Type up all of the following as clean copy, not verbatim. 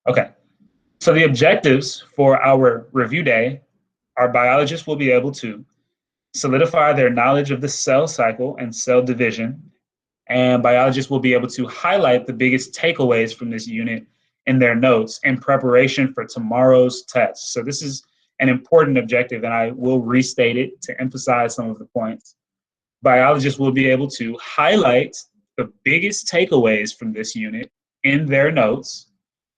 Okay, so the objectives for our review day, our biologists will be able to solidify their knowledge of the cell cycle and cell division, and biologists will be able to highlight the biggest takeaways from this unit in their notes in preparation for tomorrow's test. So this is an important objective, and I will restate it to emphasize some of the points. Biologists will be able to highlight the biggest takeaways from this unit in their notes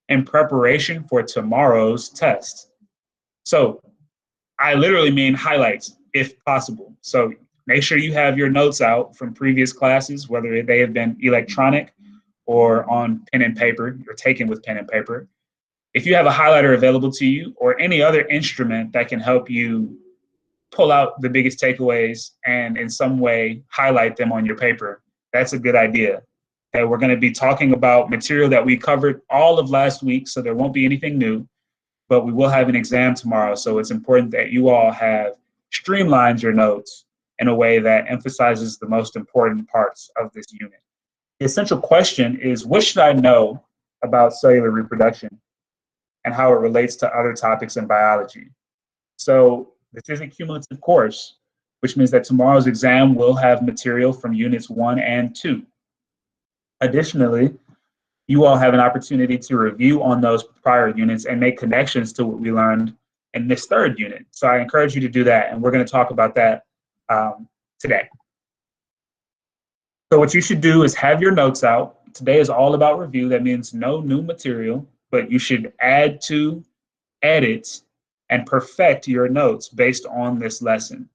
in preparation for tomorrow's test. So I literally mean highlights if possible. So make sure you have your notes out from previous classes, whether they have been electronic or on pen and paper, or taken with pen and paper. If you have a highlighter available to you or any other instrument that can help you pull out the biggest takeaways and in some way highlight them on your paper, that's a good idea. Okay, we're going to be talking about material that we covered all of last week, so there won't be anything new, but we will have an exam tomorrow, so it's important that you all have streamlined your notes in a way that emphasizes the most important parts of this unit. The essential question is, what should I know about cellular reproduction and how it relates to other topics in biology? So this is a cumulative course, which means that tomorrow's exam will have material from units 1 and 2. Additionally, you all have an opportunity to review on those prior units and make connections to what we learned in this third unit. So I encourage you to do that, and we're going to talk about that today. So what you should do is have your notes out. Today is all about review. That means no new material, but you should add to, edit, and perfect your notes based on this lesson.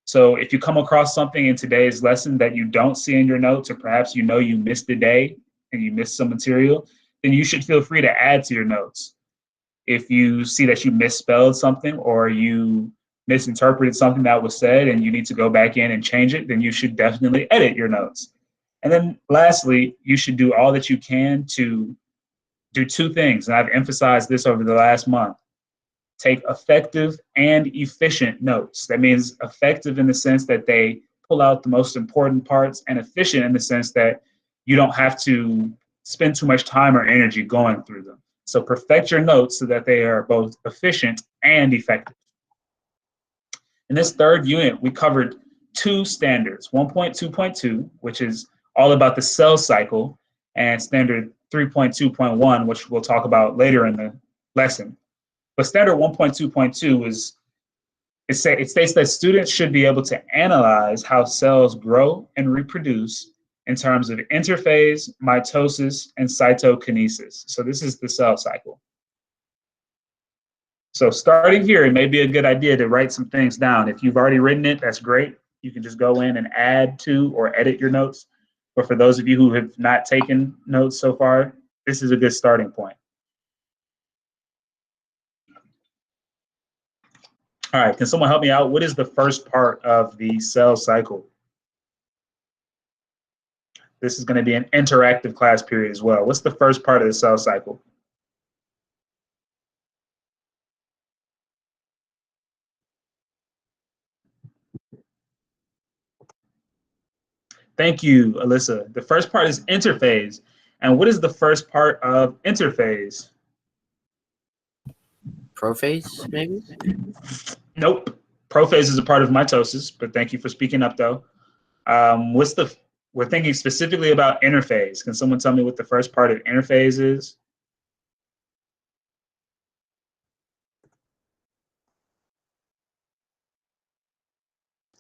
So if you come across something in today's lesson that you don't see in your notes, or perhaps you know you missed a day and you missed some material, then you should feel free to add to your notes. If you see that you misspelled something or you misinterpreted something that was said and you need to go back in and change it, then you should definitely edit your notes. And then lastly, you should do all that you can to do two things, and I've emphasized this over the last month. Take effective and efficient notes. That means effective in the sense that they pull out the most important parts, and efficient in the sense that you don't have to spend too much time or energy going through them. So perfect your notes so that they are both efficient and effective. In this third unit, we covered two standards, 1.2.2, which is all about the cell cycle, and standard 3.2.1, which we'll talk about later in the lesson. But standard 1.2.2 is, it states that students should be able to analyze how cells grow and reproduce in terms of interphase, mitosis, and cytokinesis. So this is the cell cycle. So starting here, it may be a good idea to write some things down. If you've already written it, that's great. You can just go in and add to or edit your notes. But for those of you who have not taken notes so far, this is a good starting point. All right, can someone help me out? What is the first part of the cell cycle? This is going to be an interactive class period as well. What's the first part of the cell cycle? Thank you, Alyssa. The first part is interphase. And what is the first part of interphase? Prophase, maybe? Nope. Prophase is a part of mitosis, but thank you for speaking up, though. We're thinking specifically about interphase. Can someone tell me what the first part of interphase is?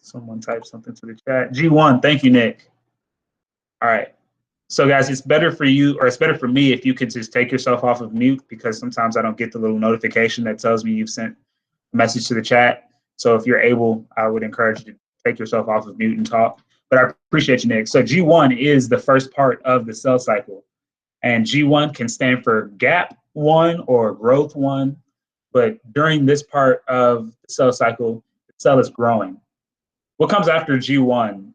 Someone type something to the chat. G1, thank you, Nick. All right. So guys, it's better for you, or it's better for me if you could just take yourself off of mute, because sometimes I don't get the little notification that tells me you've sent a message to the chat. So if you're able, I would encourage you to take yourself off of mute and talk. But I appreciate you, Nick. So G1 is the first part of the cell cycle. And G1 can stand for gap 1 or growth 1. But during this part of the cell cycle, the cell is growing. What comes after G1?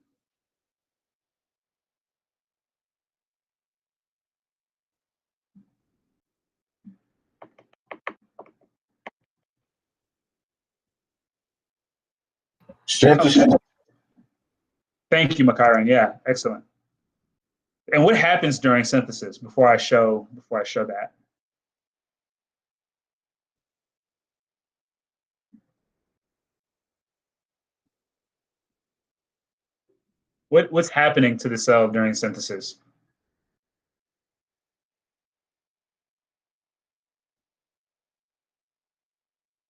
Synthesis. Thank you, Makaran. Yeah, excellent. And what happens during synthesis before I show that? What's happening to the cell during synthesis?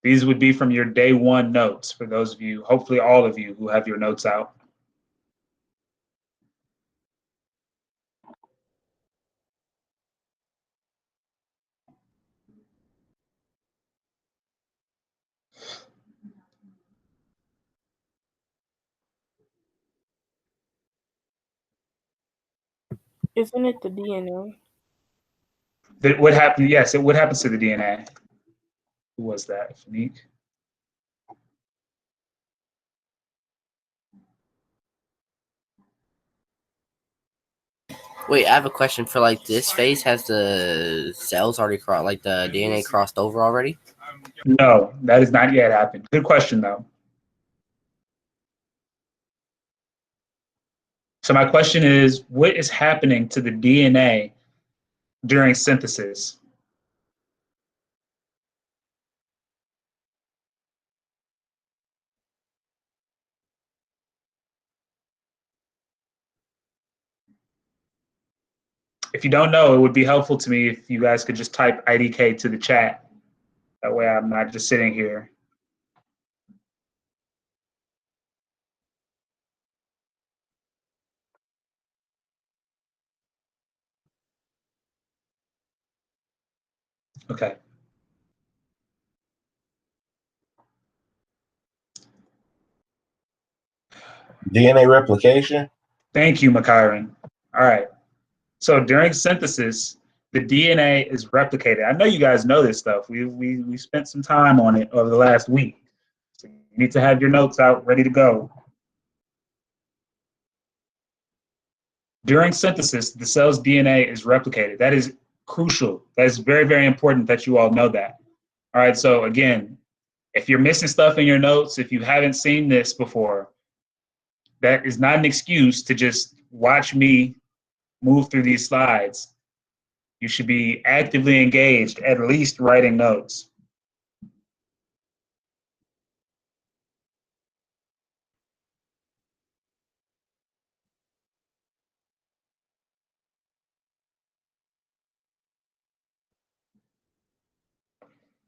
These would be from your day one notes for those of you, hopefully all of you who have your notes out. Isn't it the DNA? What happened? Yes, what happens to the DNA? Who was that? Fanique? Wait, I have a question for like this phase. Has the cells already crossed, like the DNA crossed over already? No, that has not yet happened. Good question, though. So my question is, what is happening to the DNA during synthesis? If you don't know, it would be helpful to me if you guys could just type IDK to the chat. That way I'm not just sitting here. Okay. DNA replication. Thank you, Makairen. All right. So during synthesis, the DNA is replicated. I know you guys know this stuff. We spent some time on it over the last week. So you need to have your notes out ready to go. During synthesis, the cell's DNA is replicated. That is crucial. That is very, very important that you all know that. All right, so again, if you're missing stuff in your notes, if you haven't seen this before, that is not an excuse to just watch me move through these slides. You should be actively engaged, at least writing notes.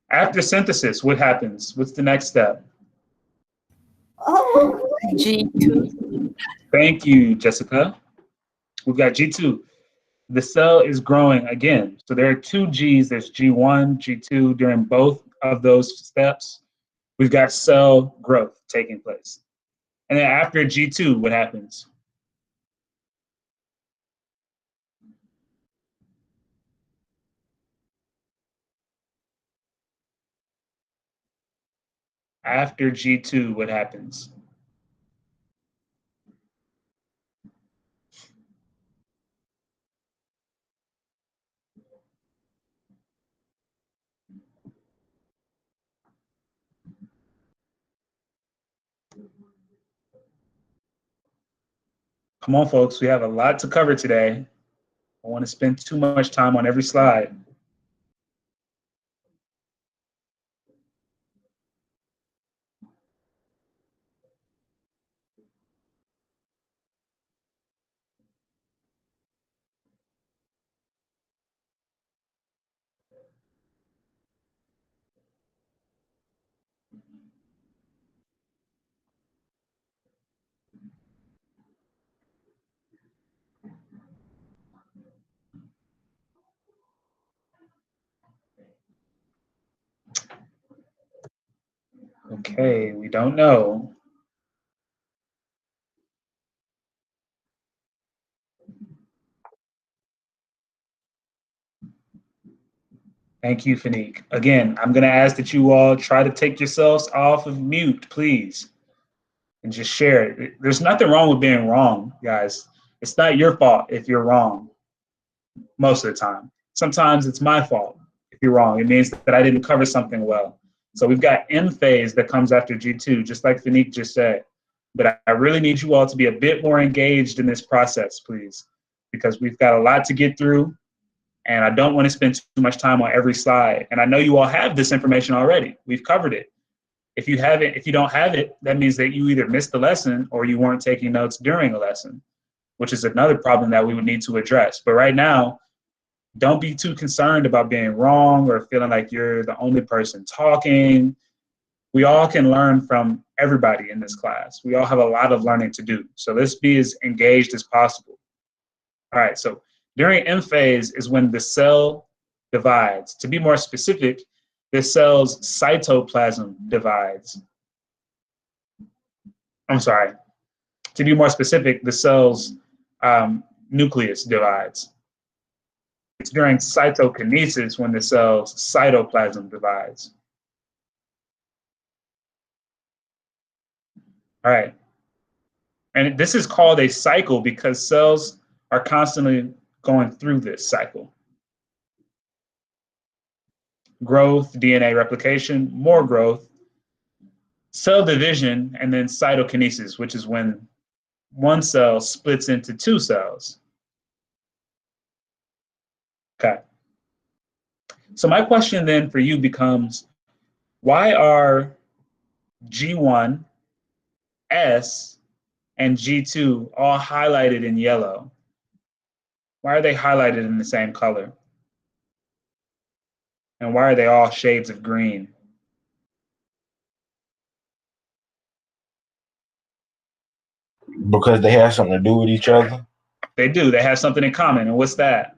After synthesis, what happens? What's the next step? G2. Thank you, Jessica. We've got G2. The cell is growing again. So there are two Gs. There's G1, G2. During both of those steps, we've got cell growth taking place. And then after G2, what happens? After G2, what happens? Come on, folks, we have a lot to cover today. I don't want to spend too much time on every slide. Okay, we don't know. Thank you, Fanique. Again, I'm going to ask that you all try to take yourselves off of mute, please, and just share it. There's nothing wrong with being wrong, guys. It's not your fault if you're wrong most of the time. Sometimes it's my fault if you're wrong. It means that I didn't cover something well. So we've got M phase that comes after G2, just like Fanique just said. But I really need you all to be a bit more engaged in this process, please, because we've got a lot to get through. And I don't want to spend too much time on every slide. And I know you all have this information already. We've covered it. If you don't have it, that means that you either missed the lesson or you weren't taking notes during a lesson, which is another problem that we would need to address. But right now, don't be too concerned about being wrong or feeling like you're the only person talking. We all can learn from everybody in this class. We all have a lot of learning to do. So let's be as engaged as possible. All right, so during M phase is when the cell divides. To be more specific, the cell's cytoplasm divides. I'm sorry. To be more specific, the cell's nucleus divides. It's during cytokinesis when the cell's cytoplasm divides. All right. And this is called a cycle because cells are constantly going through this cycle. Growth, DNA replication, more growth, cell division, and then cytokinesis, which is when one cell splits into two cells. Okay. So my question then for you becomes, why are G1, S, and G2 all highlighted in yellow? Why are they highlighted in the same color? And why are they all shades of green? Because they have something to do with each other. They do. They have something in common. And what's that?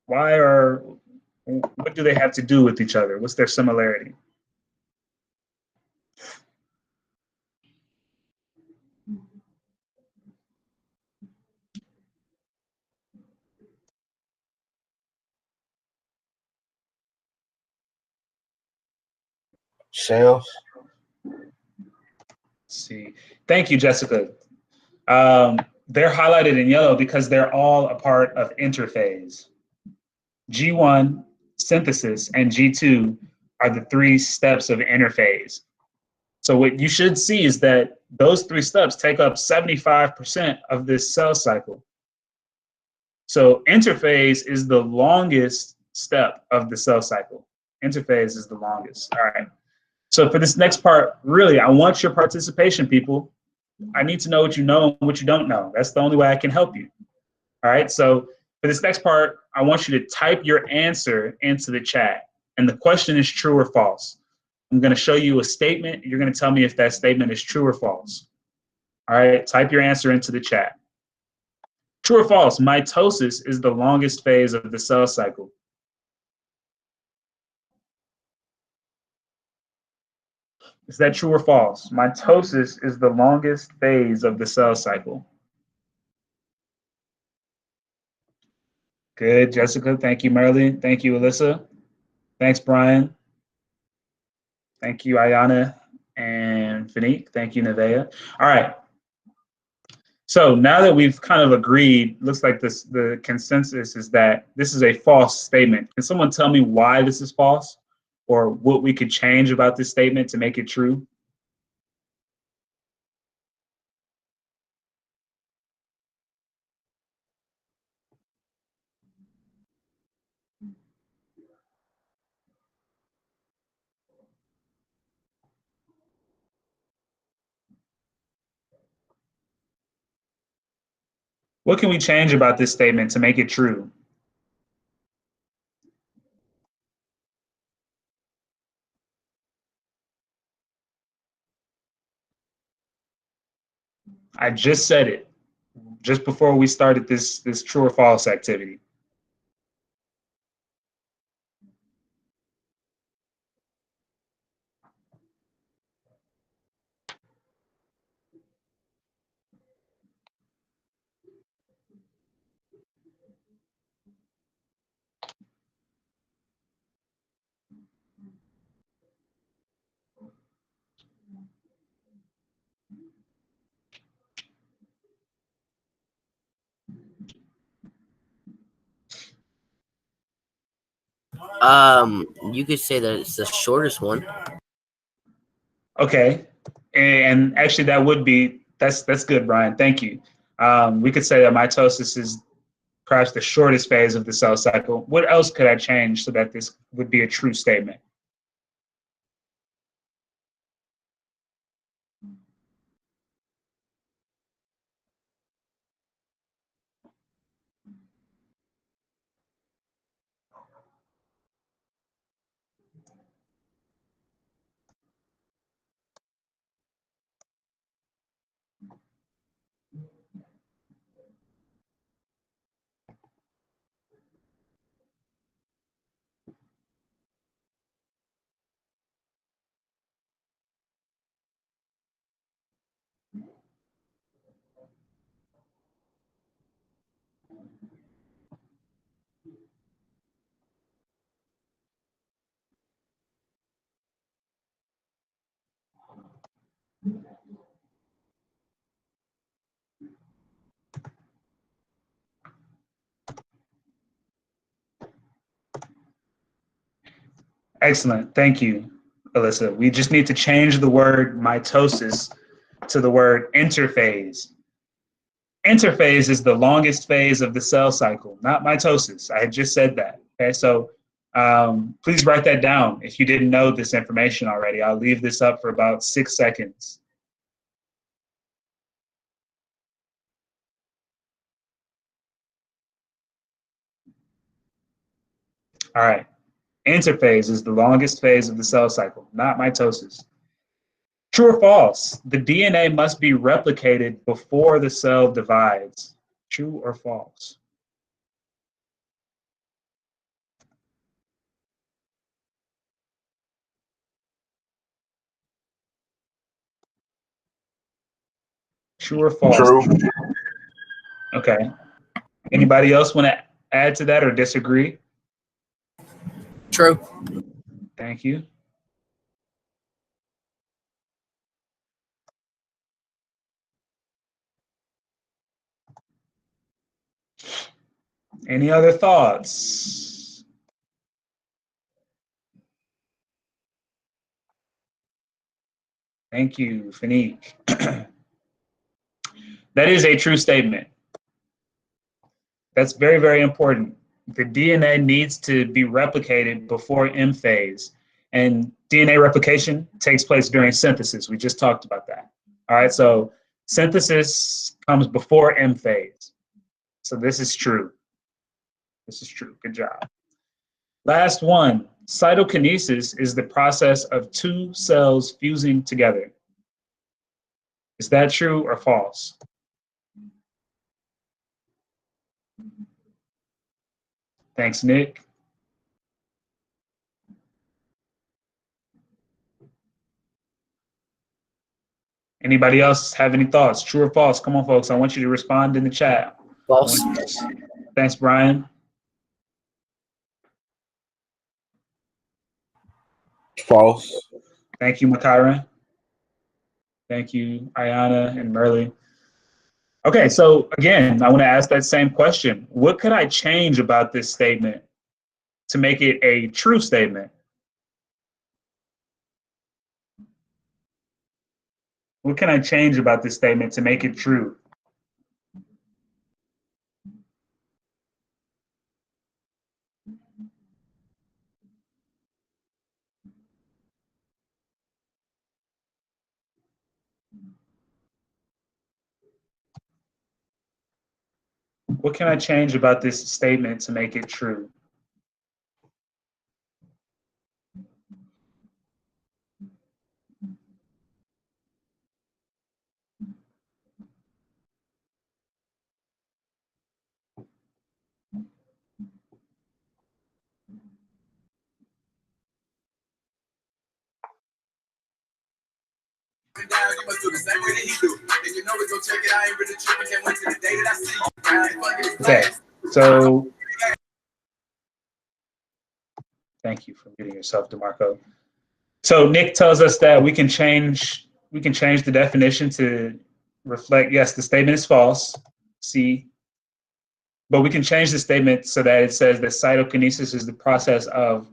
What do they have to do with each other? What's their similarity? Cells. Let's see. Thank you, Jessica. They're highlighted in yellow because they're all a part of interphase. G1, synthesis, and G2 are the three steps of interphase. So what you should see is that those three steps take up 75% of this cell cycle. So interphase is the longest step of the cell cycle. Interphase is the longest. All right. So for this next part, really, I want your participation, people. I need to know what you know and what you don't know. That's the only way I can help you. All right. So for this next part, I want you to type your answer into the chat. And the question is true or false. I'm going to show you a statement. You're going to tell me if that statement is true or false. All right. Type your answer into the chat. True or false? Mitosis is the longest phase of the cell cycle. Is that true or false? Mitosis is the longest phase of the cell cycle. Good, Jessica. Thank you, Merlin. Thank you, Alyssa. Thanks, Brian. Thank you, Ayana and Fanique. Thank you, Nevaeh. All right. So now that we've kind of agreed, looks like the consensus is that this is a false statement. Can someone tell me why this is false, or what we could change about this statement to make it true? What can we change about this statement to make it true? I just said it, just before we started this true or false activity. You could say that it's the shortest one. Okay, and actually that would be, that's good, Brian. Thank you. We could say that mitosis is perhaps the shortest phase of the cell cycle. What else could I change so that this would be a true statement? Excellent. Thank you, Alyssa. We just need to change the word mitosis to the word interphase. Interphase is the longest phase of the cell cycle, not mitosis. I had just said that. Okay, so please write that down if you didn't know this information already. I'll leave this up for about 6 seconds. All right. Interphase is the longest phase of the cell cycle, not mitosis. True or false? The DNA must be replicated before the cell divides. True or false? True or false? True. Okay. Anybody else want to add to that or disagree? True. Thank you. Any other thoughts? Thank you, Fanique. That is a true statement. That's very, very important. The DNA needs to be replicated before M phase. And DNA replication takes place during synthesis. We just talked about that. All right, so synthesis comes before M phase. So this is true. This is true. Good job. Last one. Cytokinesis is the process of two cells fusing together. Is that true or false? Thanks, Nick. Anybody else have any thoughts? True or false? Come on, folks. I want you to respond in the chat. False. Thanks, Brian. False. Thank you, Makira. Thank you, Ayana and Merle. Okay, so again, I want to ask that same question. What could I change about this statement to make it a true statement? What can I change about this statement to make it true? What can I change about this statement to make it true? Okay, so thank you for muting yourself, DeMarco. So Nick tells us that we can change the definition to reflect, yes, the statement is false, C, but we can change the statement so that it says that cytokinesis is the process of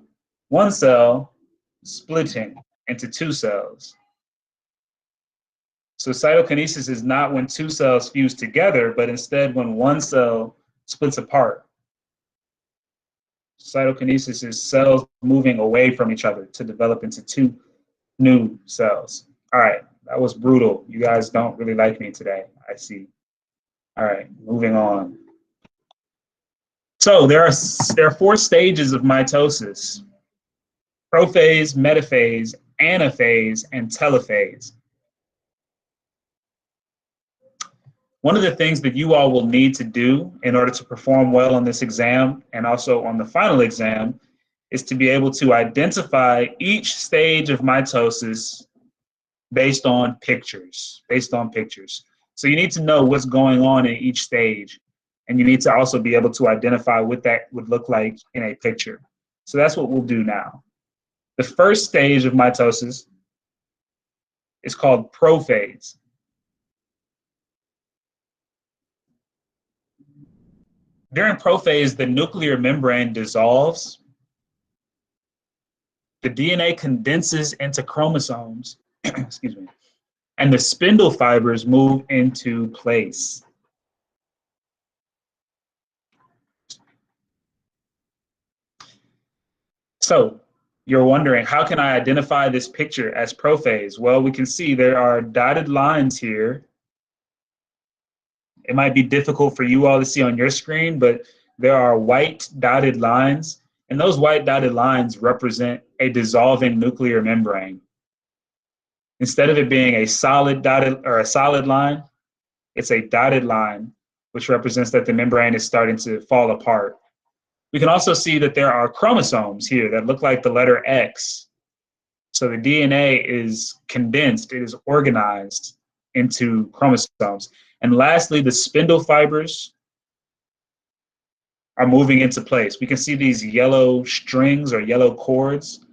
one cell splitting into two cells. So cytokinesis is not when two cells fuse together, but instead when one cell splits apart. Cytokinesis is cells moving away from each other to develop into two new cells. All right, that was brutal. You guys don't really like me today, I see. All right, moving on. So there are 4 stages of mitosis: prophase, metaphase, anaphase, and telophase. One of the things that you all will need to do in order to perform well on this exam and also on the final exam is to be able to identify each stage of mitosis based on pictures, So you need to know what's going on in each stage, and you need to also be able to identify what that would look like in a picture. So that's what we'll do now. The first stage of mitosis is called prophase. During prophase, the nuclear membrane dissolves, the DNA condenses into chromosomes, excuse me, and the spindle fibers move into place. So you're wondering, how can I identify this picture as prophase? Well, we can see there are dotted lines here. It might be difficult for you all to see on your screen, but there are white dotted lines, and those white dotted lines represent a dissolving nuclear membrane. Instead of it being a solid dotted or a solid line, it's a dotted line, which represents that the membrane is starting to fall apart. We can also see that there are chromosomes here that look like the letter X. So the DNA is condensed, it is organized into chromosomes. And lastly, the spindle fibers are moving into place. We can see these yellow strings or yellow cords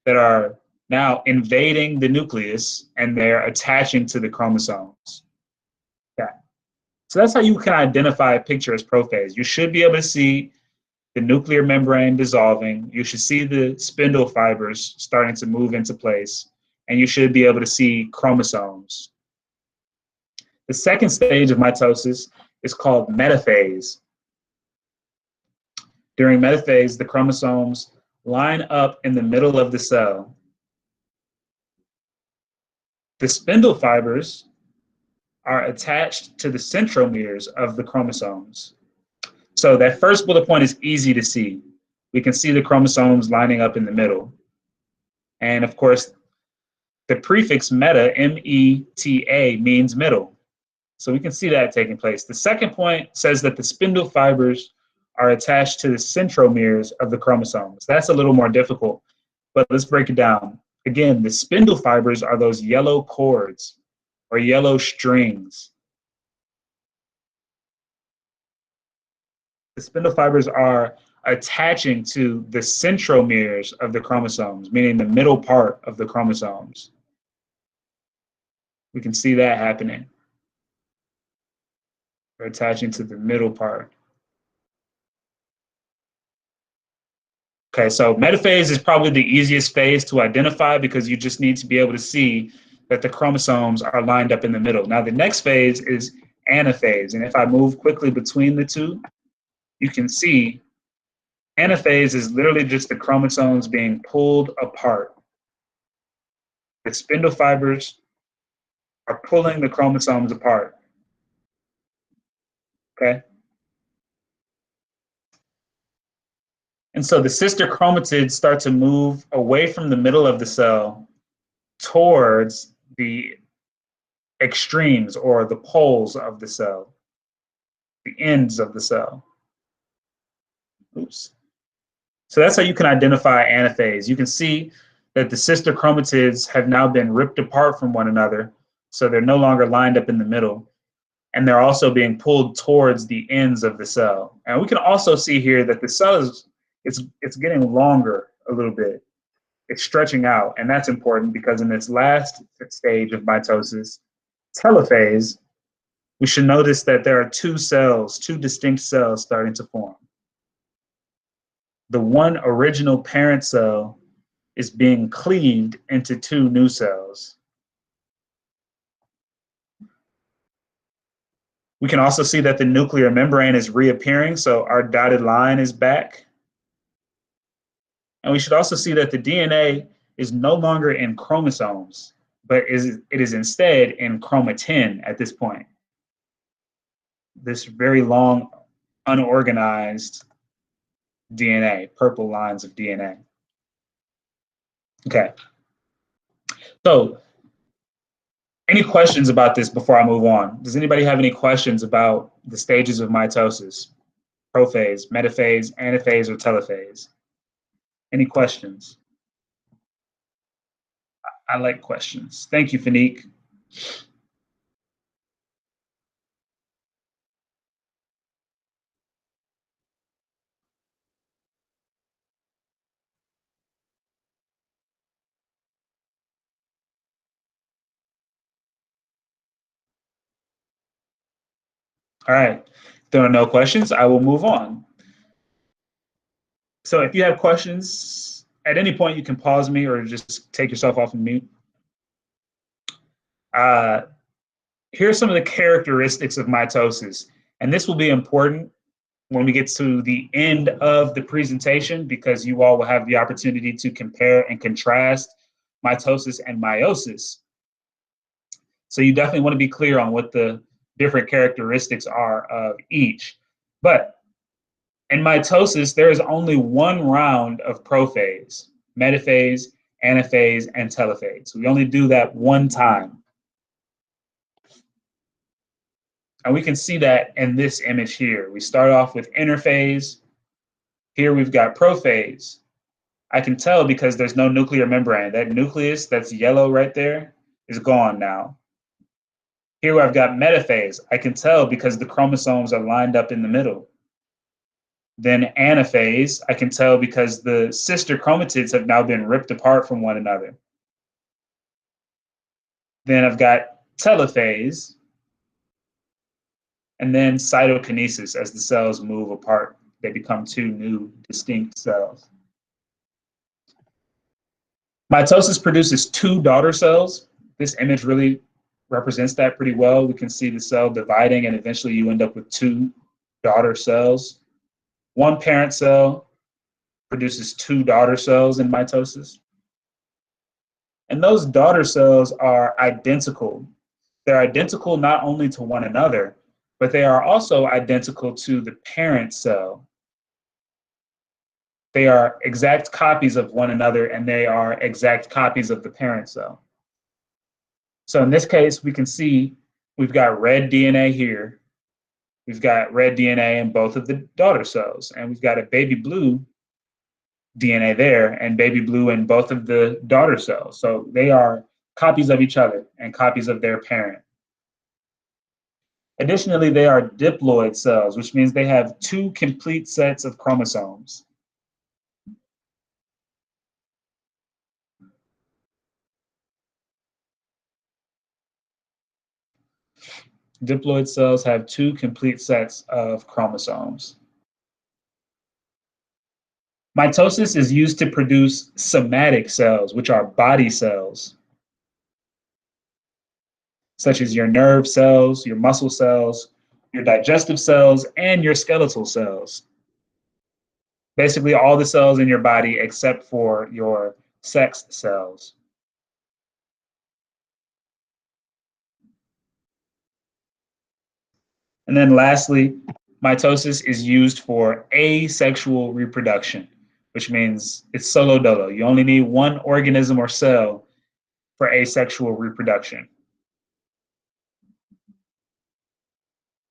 that are now invading the nucleus, and they're attaching to the chromosomes. Yeah. So that's how you can identify a picture as prophase. You should be able to see the nuclear membrane dissolving. You should see the spindle fibers starting to move into place, and you should be able to see chromosomes. The second stage of mitosis is called metaphase. During metaphase, the chromosomes line up in the middle of the cell. The spindle fibers are attached to the centromeres of the chromosomes. So that first bullet point is easy to see. We can see the chromosomes lining up in the middle. And of course, the prefix meta, M-E-T-A, means middle. So we can see that taking place. The second point says that the spindle fibers are attached to the centromeres of the chromosomes. That's a little more difficult, but let's break it down. Again, the spindle fibers are those yellow cords or yellow strings. The spindle fibers are attaching to the centromeres of the chromosomes, meaning the middle part of the chromosomes. We can see that happening. They're attaching to the middle part. Okay, so metaphase is probably the easiest phase to identify because you just need to be able to see that the chromosomes are lined up in the middle. Now the next phase is anaphase, and if I move quickly between the two, you can see anaphase is literally just the chromosomes being pulled apart. The spindle fibers are pulling the chromosomes apart. Okay? And so the sister chromatids start to move away from the middle of the cell towards the extremes or the poles of the cell, the ends of the cell. Oops. So that's how you can identify anaphase. You can see that the sister chromatids have now been ripped apart from one another, so they're no longer lined up in the middle, and they're also being pulled towards the ends of the cell. And we can also see here that the cell is it's getting longer a little bit. It's stretching out, and that's important because in this last stage of mitosis, telophase, we should notice that there are two distinct cells starting to form. The one original parent cell is being cleaved into two new cells. We can also see that the nuclear membrane is reappearing, so our dotted line is back. And we should also see that the DNA is no longer in chromosomes, but it is instead in chromatin at this point. This very long, unorganized DNA, purple lines of DNA. Okay. So, any questions about this before I move on? Does anybody have any questions about the stages of mitosis? Prophase, metaphase, anaphase, or telophase? Any questions? I like questions. Thank you, Fanique. All right, if there are no questions, I will move on. So if you have questions, at any point you can pause me or just take yourself off of mute. Here are some of the characteristics of mitosis, and this will be important when we get to the end of the presentation because you all will have the opportunity to compare and contrast mitosis and meiosis. So you definitely want to be clear on what the different characteristics are of each. But in mitosis, there is only one round of prophase, metaphase, anaphase, and telophase. We only do that one time. And we can see that in this image here. We start off with interphase. Here we've got prophase. I can tell because there's no nuclear membrane. That nucleus that's yellow right there is gone now. Here I've got metaphase. I can tell because the chromosomes are lined up in the middle. Then anaphase, I can tell because the sister chromatids have now been ripped apart from one another. Then I've got telophase, and then cytokinesis. As the cells move apart, they become two new distinct cells. Mitosis produces two daughter cells. This image really represents that pretty well. We can see the cell dividing, and eventually you end up with two daughter cells. One parent cell produces two daughter cells in mitosis. And those daughter cells are identical. They're identical not only to one another, but they are also identical to the parent cell. They are exact copies of one another, and they are exact copies of the parent cell. So in this case, we can see we've got red DNA here. We've got red DNA in both of the daughter cells, and we've got a baby blue DNA there and baby blue in both of the daughter cells. So they are copies of each other and copies of their parent. Additionally, they are diploid cells, which means they have two complete sets of chromosomes. Diploid cells have two complete sets of chromosomes. Mitosis is used to produce somatic cells, which are body cells, such as your nerve cells, your muscle cells, your digestive cells, and your skeletal cells. Basically, all the cells in your body except for your sex cells. And then lastly, mitosis is used for asexual reproduction, which means it's solo dolo. You only need one organism or cell for asexual reproduction.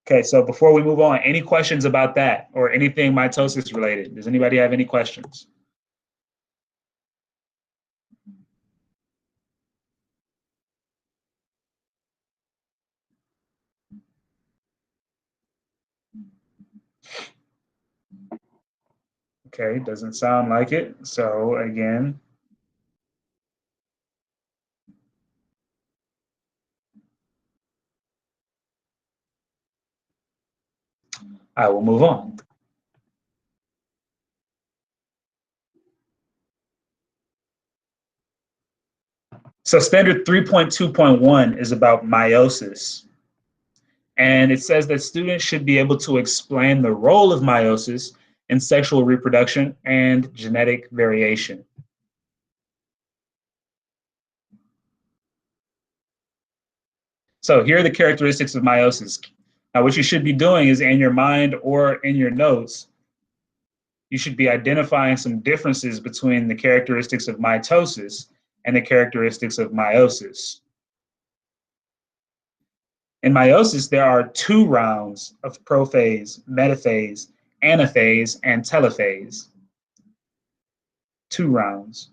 Okay, so before we move on, any questions about that or anything mitosis related? Does anybody have any questions? Okay, doesn't sound like it. So again, I will move on. So standard 3.2.1 is about meiosis. And it says that students should be able to explain the role of meiosis in sexual reproduction and genetic variation. So here are the characteristics of meiosis. Now, what you should be doing is in your mind or in your notes, you should be identifying some differences between the characteristics of mitosis and the characteristics of meiosis. In meiosis, there are 2 rounds of prophase, metaphase, anaphase, and telophase. 2 rounds.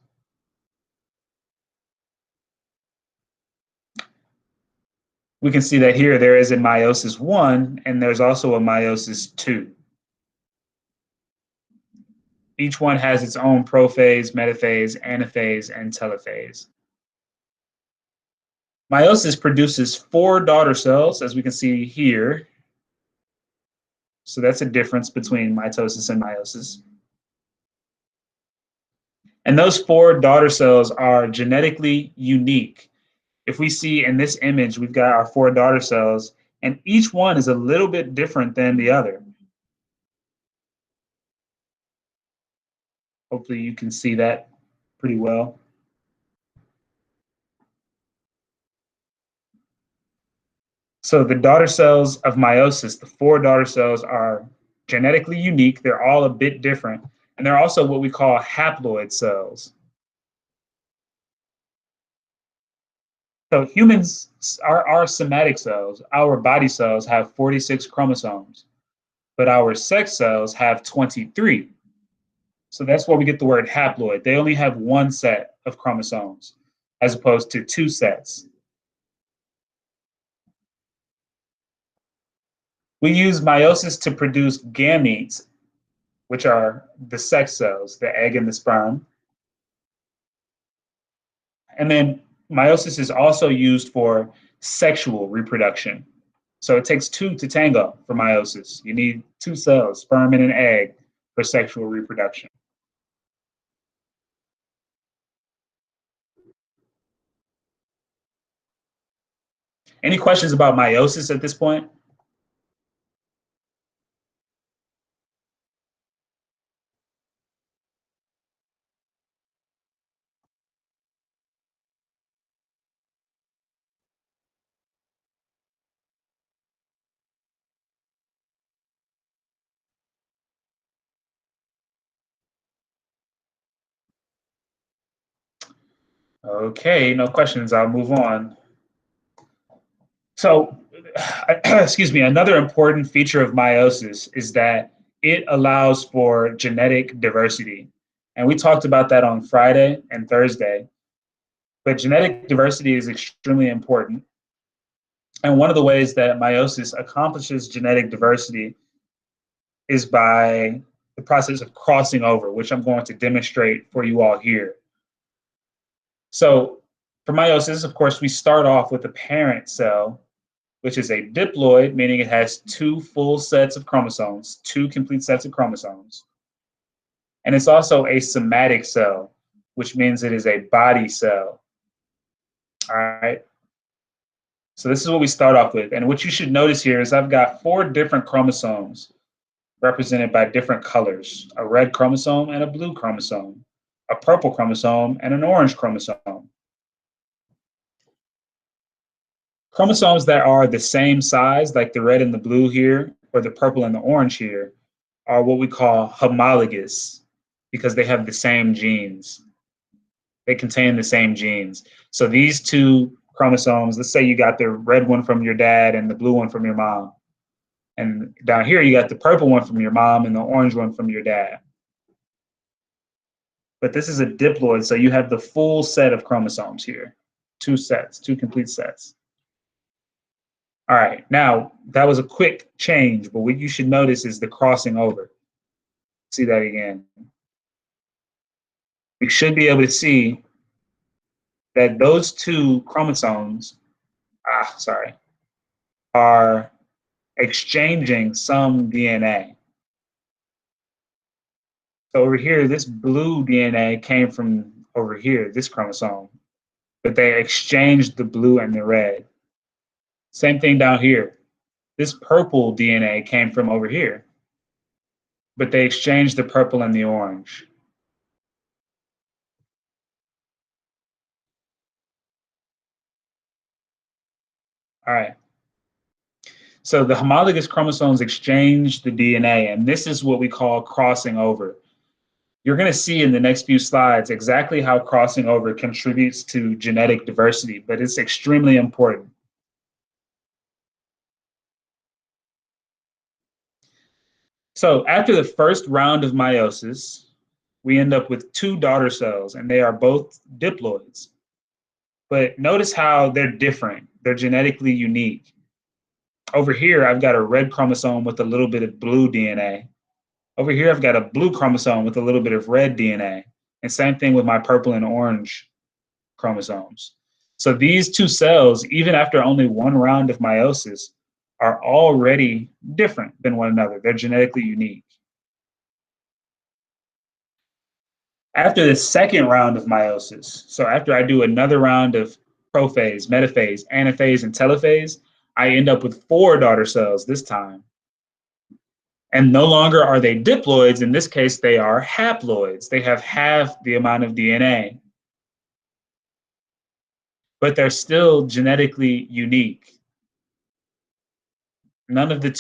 We can see that here there is a meiosis 1, and there's also a meiosis 2. Each one has its own prophase, metaphase, anaphase, and telophase. Meiosis produces 4 daughter cells, as we can see here. So that's a difference between mitosis and meiosis. And those 4 daughter cells are genetically unique. If we see in this image, we've got our 4 daughter cells, and each one is a little bit different than the other. Hopefully you can see that pretty well. So the daughter cells of meiosis, the 4 daughter cells, are genetically unique. They're all a bit different. And they're also what we call haploid cells. So humans, our somatic cells, our body cells have 46 chromosomes, but our sex cells have 23. So that's where we get the word haploid. They only have 1 set of chromosomes as opposed to 2 sets. We use meiosis to produce gametes, which are the sex cells, the egg and the sperm. And then meiosis is also used for sexual reproduction. So it takes 2 to tango for meiosis. You need 2 cells, sperm and an egg, for sexual reproduction. Any questions about meiosis at this point? Okay, no questions. I'll move on. So, excuse me, another important feature of meiosis is that it allows for genetic diversity. And we talked about that on Friday and Thursday. But genetic diversity is extremely important. And one of the ways that meiosis accomplishes genetic diversity is by the process of crossing over, which I'm going to demonstrate for you all here. So for meiosis, of course, we start off with a parent cell, which is a diploid, meaning it has 2 full sets of chromosomes, 2 complete sets of chromosomes. And it's also a somatic cell, which means it is a body cell. All right. So this is what we start off with. And what you should notice here is I've got 4 different chromosomes represented by different colors: a red chromosome and a blue chromosome, a purple chromosome and an orange chromosome. Chromosomes that are the same size, like the red and the blue here, or the purple and the orange here, are what we call homologous because they have the same genes. They contain the same genes. So these 2 chromosomes, let's say you got the red one from your dad and the blue one from your mom. And down here, you got the purple one from your mom and the orange one from your dad. But this is a diploid, so you have the full set of chromosomes here. 2 sets, 2 complete sets. All right, now that was a quick change, but what you should notice is the crossing over. See that again. We should be able to see that those 2 chromosomes, are exchanging some DNA. So over here, this blue DNA came from over here, this chromosome, but they exchanged the blue and the red. Same thing down here. This purple DNA came from over here, but they exchanged the purple and the orange. All right. So the homologous chromosomes exchange the DNA, and this is what we call crossing over. You're going to see in the next few slides exactly how crossing over contributes to genetic diversity, but it's extremely important. So after the first round of meiosis, we end up with 2 daughter cells, and they are both diploids. But notice how they're different. They're genetically unique. Over here, I've got a red chromosome with a little bit of blue DNA. Over here, I've got a blue chromosome with a little bit of red DNA. And same thing with my purple and orange chromosomes. So these 2 cells, even after only 1 round of meiosis, are already different than one another. They're genetically unique. After the second round of meiosis, so after I do another round of prophase, metaphase, anaphase, and telophase, I end up with 4 daughter cells this time. And no longer are they diploids. In this case, they are haploids. They have half the amount of DNA. But they're still genetically unique. None of the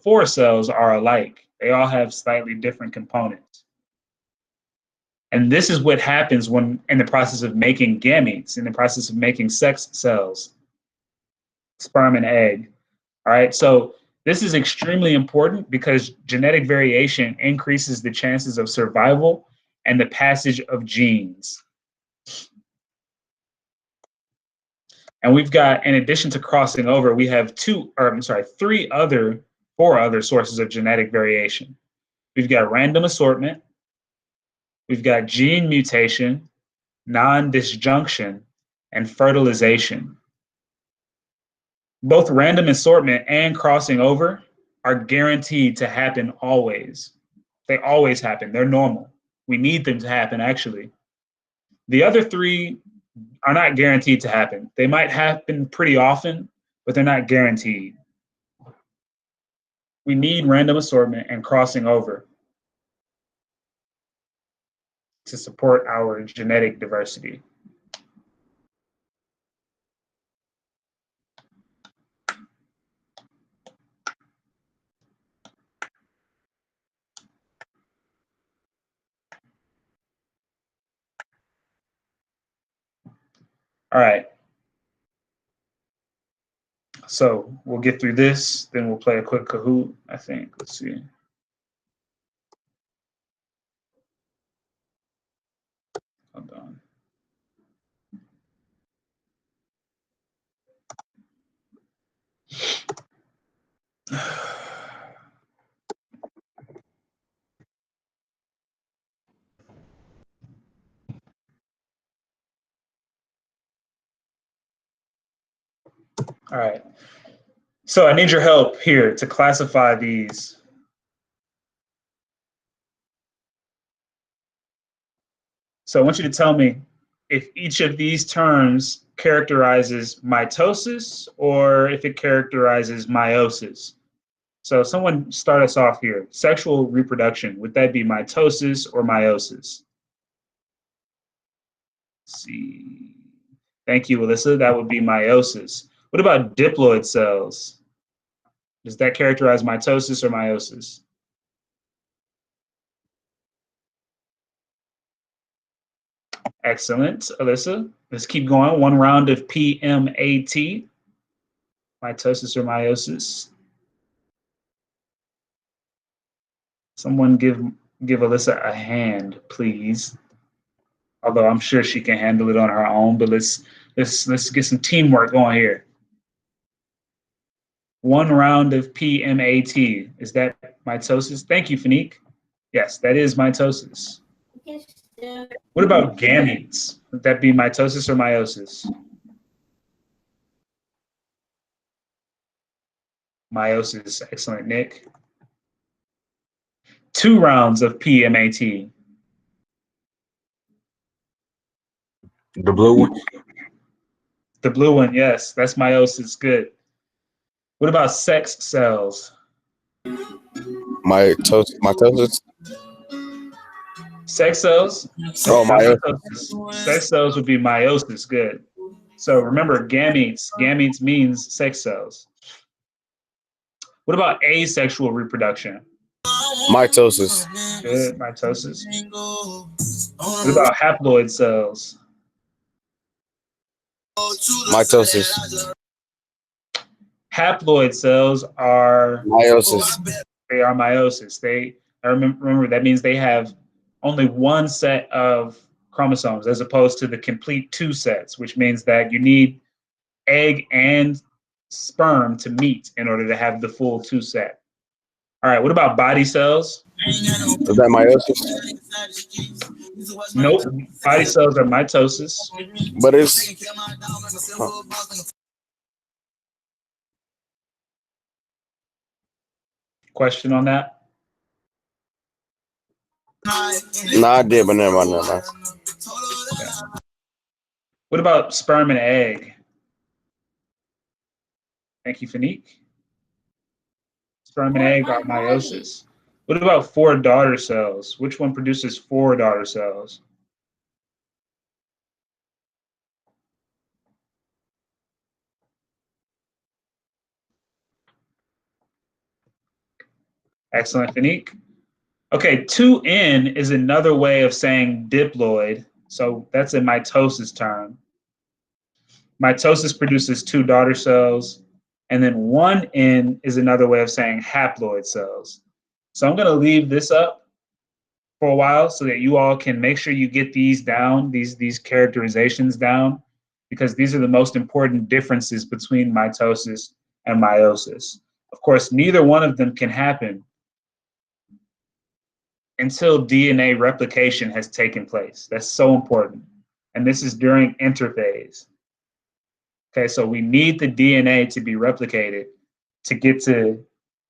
4 cells are alike. They all have slightly different components. And this is what happens when in the process of making gametes, in the process of making sex cells, sperm and egg. All right, so this is extremely important because genetic variation increases the chances of survival and the passage of genes. And we've got, in addition to crossing over, we have 4 other sources of genetic variation. We've got random assortment, we've got gene mutation, non-disjunction, and fertilization. Both random assortment and crossing over are guaranteed to happen always. They always happen. They're normal. We need them to happen, actually. The other 3 are not guaranteed to happen. They might happen pretty often, but they're not guaranteed. We need random assortment and crossing over to support our genetic diversity. All right. So we'll get through this, then we'll play a quick Kahoot, I think. Let's see. Hold on. All right. So I need your help here to classify these. So I want you to tell me if each of these terms characterizes mitosis or if it characterizes meiosis. So someone start us off here. Sexual reproduction, would that be mitosis or meiosis? Let's see. Thank you, Alyssa. That would be meiosis. What about diploid cells? Does that characterize mitosis or meiosis? Excellent, Alyssa. Let's keep going. 1 round of PMAT. Mitosis or meiosis? Someone give Alyssa a hand, please. Although I'm sure she can handle it on her own, but let's get some teamwork going here. 1 round of PMAT. Is that mitosis? Thank you, Fanique. Yes, that is mitosis. What about gametes? Would that be mitosis or meiosis? Meiosis. Excellent, Nick. 2 rounds of PMAT. The blue one. The blue one, yes, that's meiosis. Good. What about sex cells? Mitosis. Sex cells? Oh, Not meiosis. mitosis. Sex cells would be meiosis. Good. So remember, gametes. Gametes means sex cells. What about asexual reproduction? Mitosis. Good. Mitosis. What about haploid cells? Mitosis. Haploid cells are Meiosis. they are meiosis. Remember that means they have only one set of chromosomes as opposed to the complete two sets, which means that you need egg and sperm to meet in order to have the full two set. All right, what about body cells? Is that meiosis? Nope. Body cells are mitosis. But it's Question on that? I did, but never mind. Okay. What about sperm and egg? Thank you, Fanique. Sperm and egg are meiosis. What about 4 daughter cells? Which one produces 4 daughter cells? Excellent, Fanique. Okay, 2N is another way of saying diploid. So that's a mitosis term. Mitosis produces 2 daughter cells. And then 1N is another way of saying haploid cells. So I'm going to leave this up for a while so that you all can make sure you get these down, these characterizations down, because these are the most important differences between mitosis and meiosis. Of course, neither one of them can happen until DNA replication has taken place. That's so important. And this is during interphase. Okay, so we need the DNA to be replicated to get to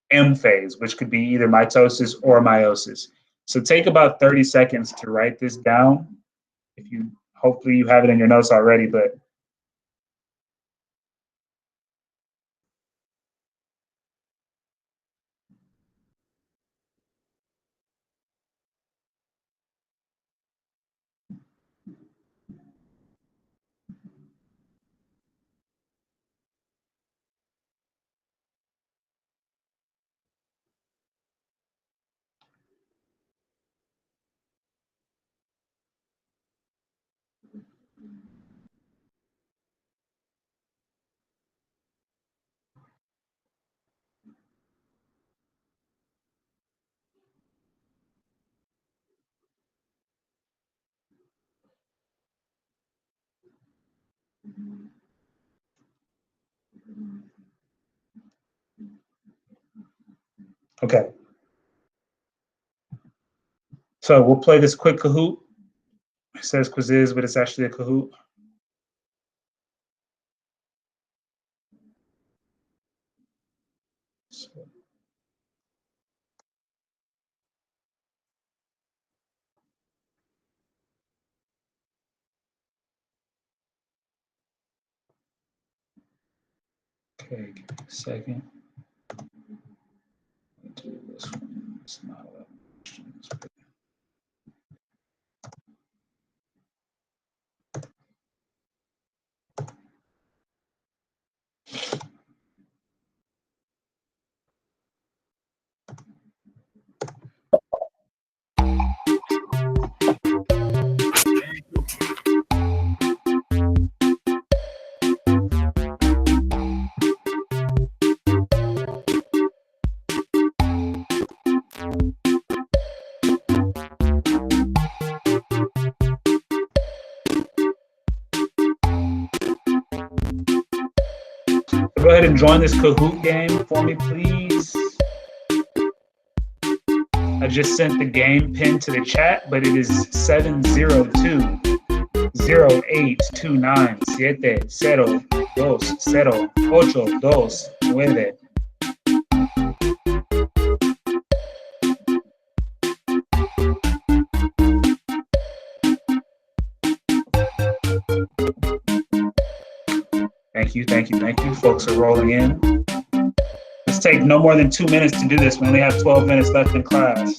M phase, which could be either mitosis or meiosis. So take about 30 seconds to write this down. Hopefully you have it in your notes already, but okay. So we'll play this quick Kahoot. It says quizzes, but it's actually a Kahoot. Okay, give me a second. Do this one. It's not a lot of questions, but go ahead and join this Kahoot game for me, please. I just sent the game pin to the chat, but it is 702-089-70-829. Thank you. Folks are rolling in. take no more than 2 minutes to do this. We only have 12 minutes left in class.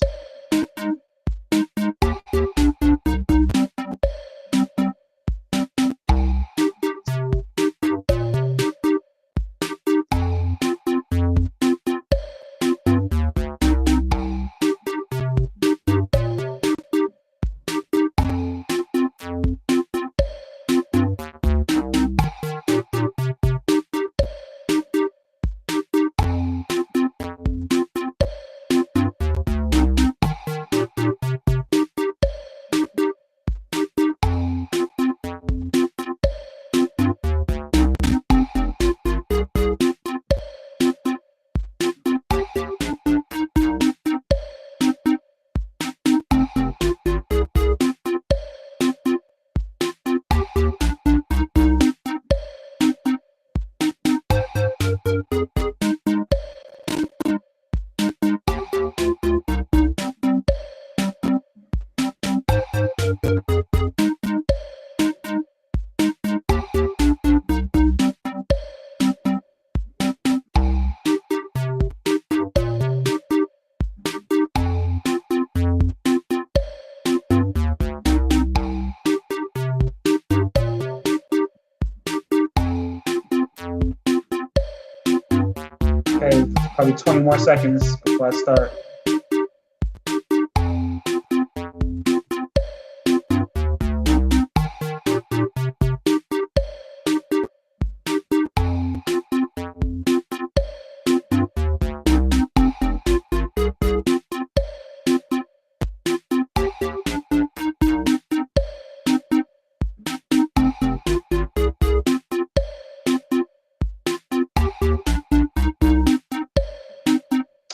Okay, probably 20 more seconds before I start.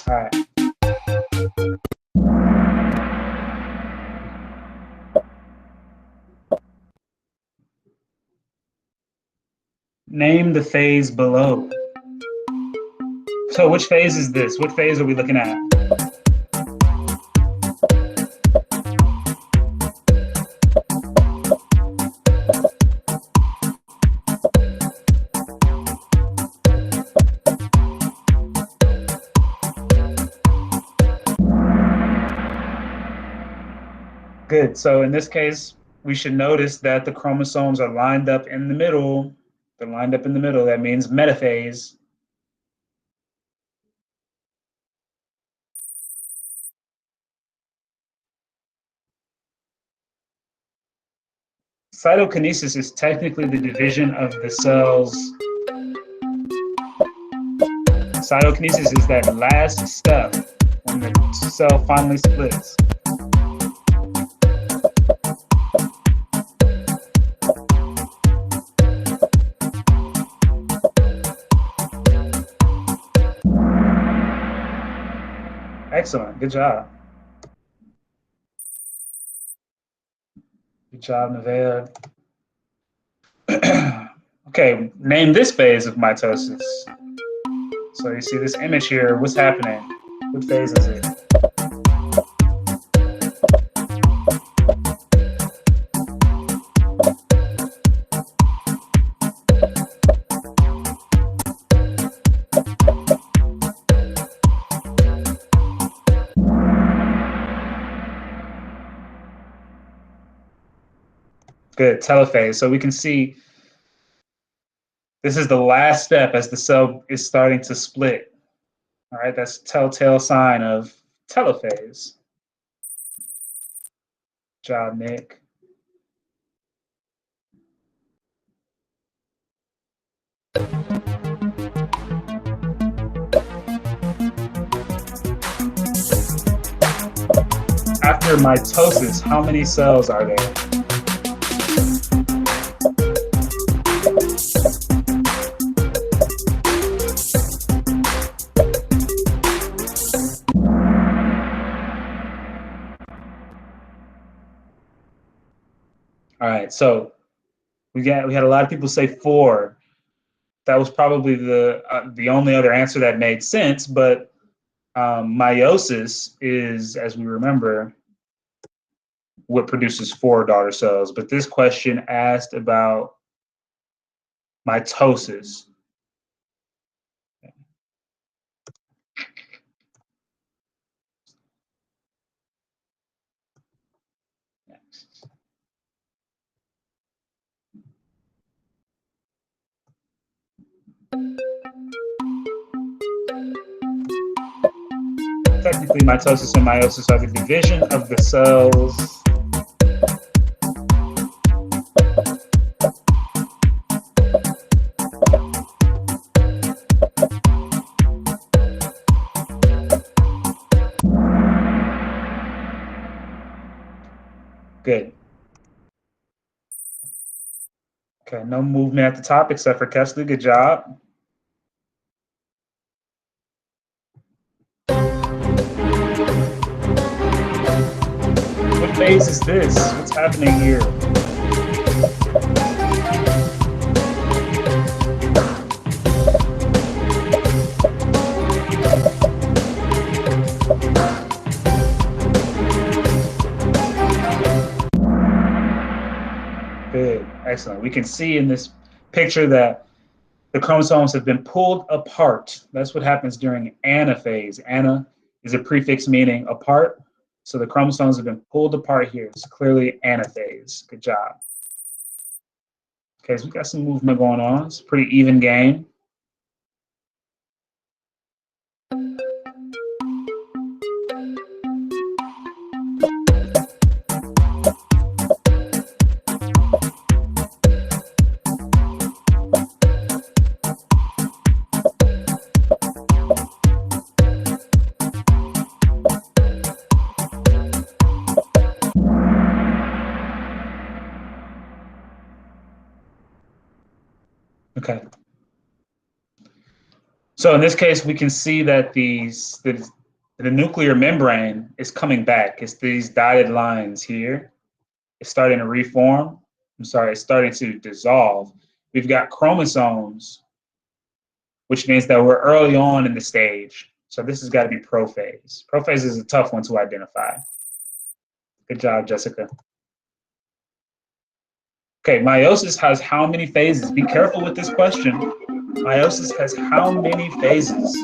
All right. Name the phase below. So which phase is this? What phase are we looking at? Good. So in this case, we should notice that the chromosomes are lined up in the middle. They're lined up in the middle. That means metaphase. Cytokinesis is technically the division of the cells. Cytokinesis is that last step when the cell finally splits. Excellent. Good job. Good job, Nevaeh. Okay, name this phase of mitosis. So you see this image here. What's happening? What phase is it? Good, telophase. So we can see this is the last step as the cell is starting to split. All right, that's a telltale sign of telophase. Good job, Nick. After mitosis, how many cells are there? All right, so we had a lot of people say 4. That was probably the only other answer that made sense, but meiosis is, as we remember, what produces 4 daughter cells. But this question asked about mitosis. Technically, mitosis and meiosis are the division of the cells. Good. Okay, no movement at the top except for Kesley. Good job. What phase is this? What's happening here? Good, excellent. We can see in this picture that the chromosomes have been pulled apart. That's what happens during anaphase. Ana is a prefix meaning apart. So the chromosomes have been pulled apart here. It's clearly anaphase. Good job. Okay, so we got some movement going on. It's a pretty even game. Okay. So in this case, we can see that the nuclear membrane is coming back. It's these dotted lines here. It's starting to reform. It's starting to dissolve. We've got chromosomes, which means that we're early on in the stage. So this has got to be prophase. Prophase is a tough one to identify. Good job, Jessica. Okay, meiosis has how many phases? Be careful with this question. Meiosis has how many phases?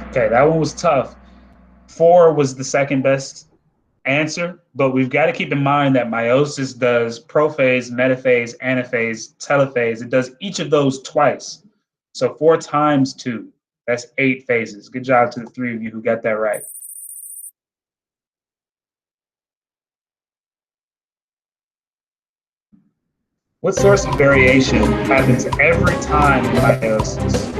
Okay, that one was tough. 4 was the second best answer, but we've got to keep in mind that meiosis does prophase, metaphase, anaphase, telophase. It does each of those twice. So 4 times 2, that's 8 phases. Good job to the 3 of you who got that right. What source of variation happens every time in meiosis?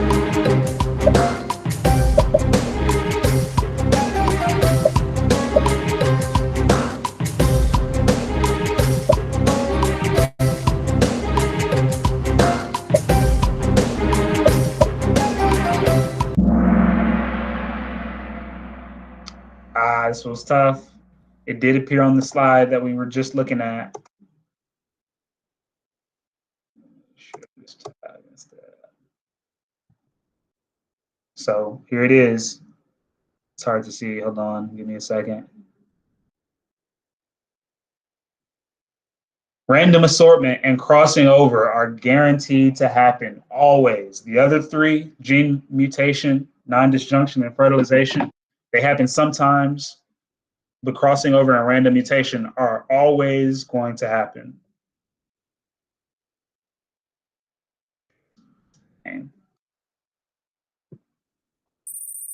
This was tough. It did appear on the slide that we were just looking at. So here it is. It's hard to see. Hold on, give me a second. Random assortment and crossing over are guaranteed to happen always. The other 3, gene mutation, non-disjunction, and fertilization, they happen sometimes, but crossing over and random mutation are always going to happen.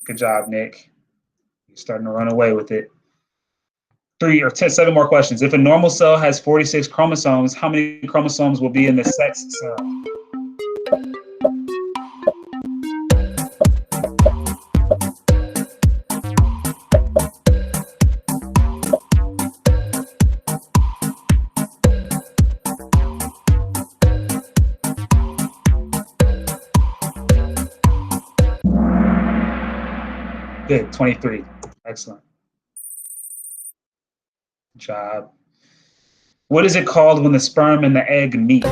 Good job, Nick. You're starting to run away with it. 7 more questions. If a normal cell has 46 chromosomes, how many chromosomes will be in the sexed cell? Good, 23. Excellent. Good job. What is it called when the sperm and the egg meet?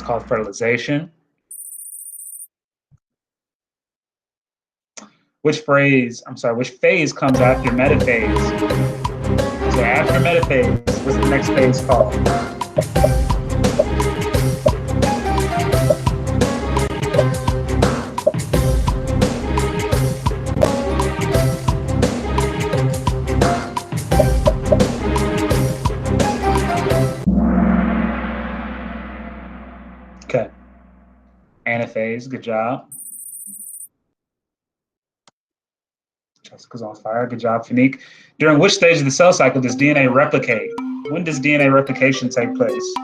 called fertilization. Which phase comes after metaphase? So after metaphase, what's the next phase called? Okay. Anaphase, good job. Jessica's on fire, good job, Fanique. During which stage of the cell cycle does DNA replicate? When does DNA replication take place?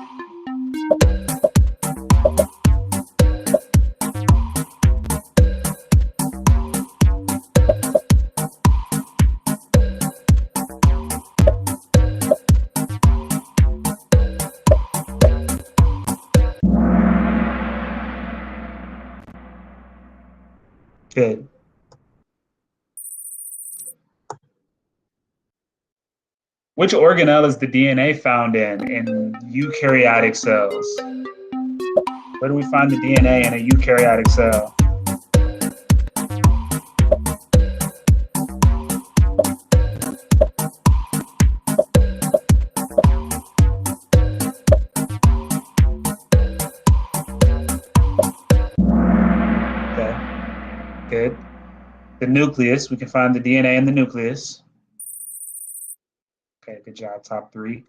Good. Which organelle is the DNA found in eukaryotic cells? Where do we find the DNA in a eukaryotic cell? Okay, good. The nucleus, we can find the DNA in the nucleus. Okay, good job, top three.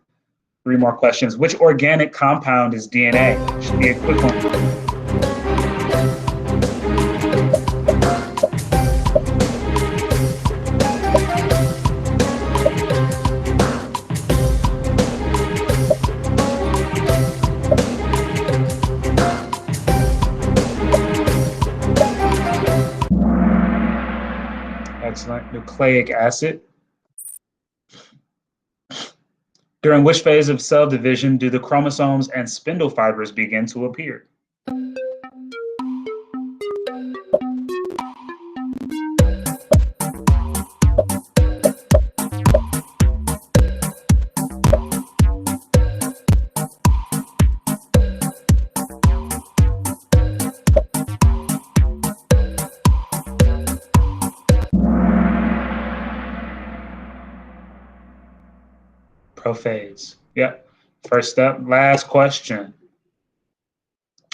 Three more questions. Which organic compound is DNA? Should be a quick one. Excellent. Nucleic acid. During which phase of cell division do the chromosomes and spindle fibers begin to appear? Prophase. Yep. First up, last question.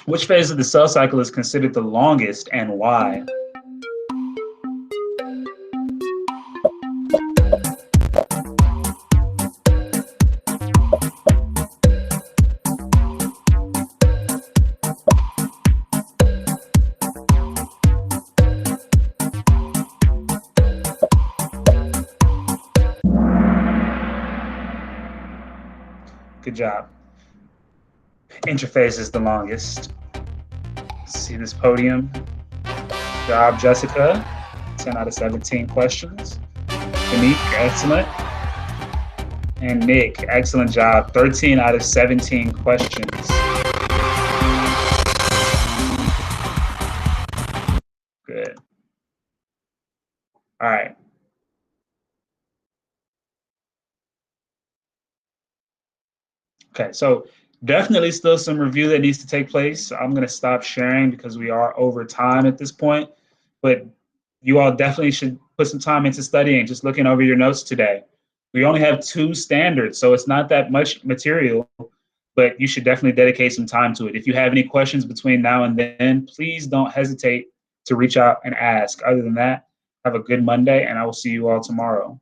Which phase of the cell cycle is considered the longest and why? Good job. Interphase is the longest. See this podium? Good job, Jessica. 10 out of 17 questions. Unique, excellent. And Nick, excellent job. 13 out of 17 questions. Good. All right. Okay, so definitely still some review that needs to take place. I'm going to stop sharing because we are over time at this point, but you all definitely should put some time into studying, just looking over your notes today. We only have 2 standards, so it's not that much material, but you should definitely dedicate some time to it. If you have any questions between now and then, please don't hesitate to reach out and ask. Other than that, have a good Monday, and I will see you all tomorrow.